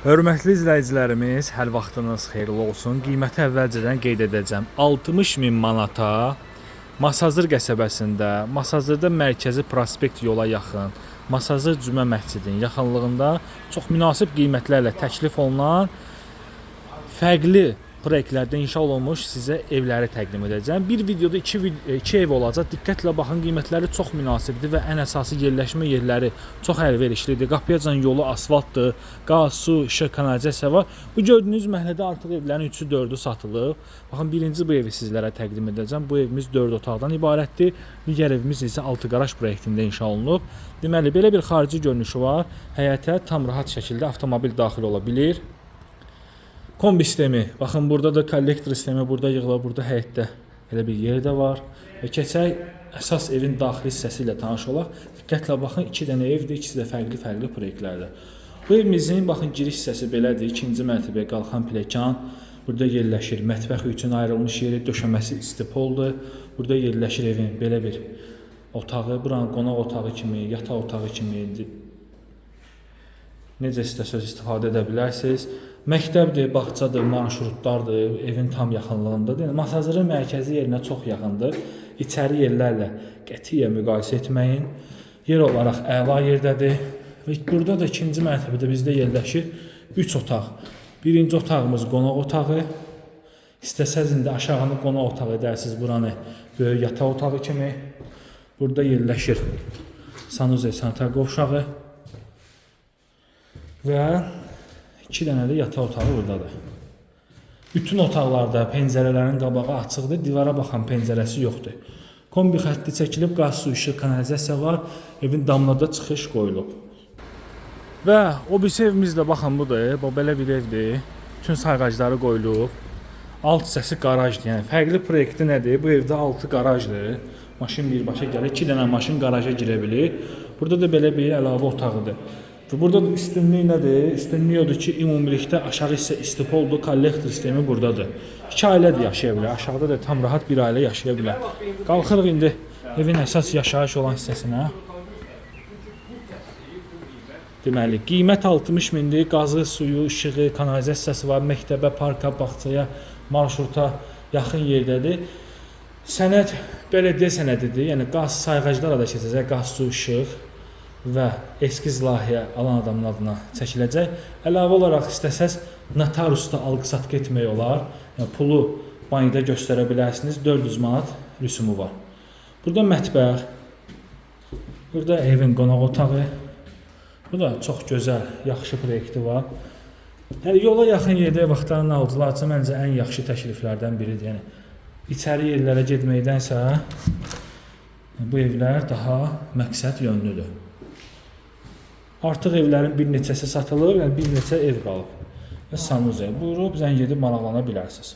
Hörmətli izləyicilərimiz, hər vaxtınız xeyirli olsun. Qiyməti əvvəlcədən qeyd edəcəm. 60.000 manata Masazır qəsəbəsində, Masazırda mərkəzi prospekt yola yaxın, Masazır Cümə məscidinin yaxınlığında çox münasib qiymətlərlə təklif olunan fərqli proyektlərdə inşa olunmuş sizə evləri təqdim edəcəm. Bir videoda iki ev olacaq. Diqqətlə baxın, qiymətləri çox münasibdir və ən əsası yerləşmə yerləri çox əlverişlidir. Qapıyacan yolu asfaltdır, qaz, su, işıq, kanalizasiya var. Bu gördüyünüz məhəllədə artıq evlərin 3-ü 4-ü satılıb. Baxın, birinci bu evi sizlərə təqdim edəcəm. Bu evimiz 4 otaqdan ibarətdir. Digər evimiz isə 6 qaraj proyektində inşa olunub. Deməli, belə bir xarici görünüşü var. Həyətə tam rahat şəkildə avtomobil daxil ola bilir. Kombi sistemi, baxın burada da kollektor sistemi burada yığılır, burada həyətdə elə bir yer də var. Və keçək əsas evin daxili hissəsi ilə tanış olaq. Diqqətlə baxın, 2 dənə evdir, ikisi də fərqli proyektlərdir. Bu evimizin baxın giriş hissəsi belədir. 2-ci mərtəbəyə qalxan pilləkən, burada yerləşir. Mətbəx üçün ayrılmış yeri, döşəməsi istipoldur. Burada yerləşir evin belə bir otağı, buranın qonaq otağı kimi, yataq otağı kimi necə istəsəz istifadə edə bilərsiniz. Məktəbdir, bağçadır, marşrutlardır, evin tam yaxınlığındadır. Yəni, Masazırın mərkəzi yerinə çox yaxındır. İçəri yerlərlə qətiyyən müqayisə etməyin. Yer olaraq əla yerdədir. Və burada da 2-ci mərtəbədə bizdə yerləşir 3 otaq. Birinci otağımız qonaq otağı. İstəsəz indi aşağını qonaq otağı edərsiniz, buranı böyük yataq otağı kimi. Burada yerləşir sanuzel sanitar qovşağı. Və 2 dənə də yataq otağı buradadır. Bütün otaqlarda pəncərələrin qabağı açıqdır, divara baxan pəncərəsi yoxdur. Kombi xətti çəkilib, qaz, su, işıq, kanalizasiya var, evin damına da çıxış qoyulub. Və o birisi evimiz də baxın budur, bu belə bir evdir. Bütün sayğacları qoyulub. Alt hissəsi qarajdır, yəni fərqli proyekti nədir? Bu evdə 6 qarajdır. Maşın birbaşa gəlir, 2 dənə maşın qaraja girə bilir. Burada da belə bir əlavə otağıdır. Və burada da üstünlük nədir? Üstünlük odur ki, ümumilikdə aşağı hissə istipoldur, kollektor sistemi buradadır. 2 ailə də yaşaya bilər, aşağıda da tam rahat bir ailə yaşaya bilər. Qalxırıq indi evin əsas yaşayış olan hissəsinə. Deməli, qiymət 60.000-dir, qazı, suyu, işığı, kanalizasiyası var, məktəbə, parka, bağçaya, marşruta yaxın yerdədir. Sənəd bələdiyyə sənədidir, yəni qaz sayğaclar da keçəcək, qaz, su, işıq və eskiz layihə alan adamın adına çəkiləcək. Əlavə olaraq istəsəz notariusda alqı-satqı etmək olar. Yəni, pulu bankda göstərə bilərsiniz. 400 manat rüsumu var. Burada mətbəx, burada evin qonaq otağı. Burada çox gözəl, yaxşı proyekti var. Yəni, yola yaxın yerdə ev vaxtlarının alıcılar üçün məncə ən yaxşı təkliflərdən biridir. Yəni, içəri yerlərə getməkdənsə bu evlər daha məqsəd yönlüdür. Artıq evlərin bir neçəsi satılır, yəni bir neçə ev qalıb. Və sanuzel buyurub, zəng edib maraqlana bilərsiniz.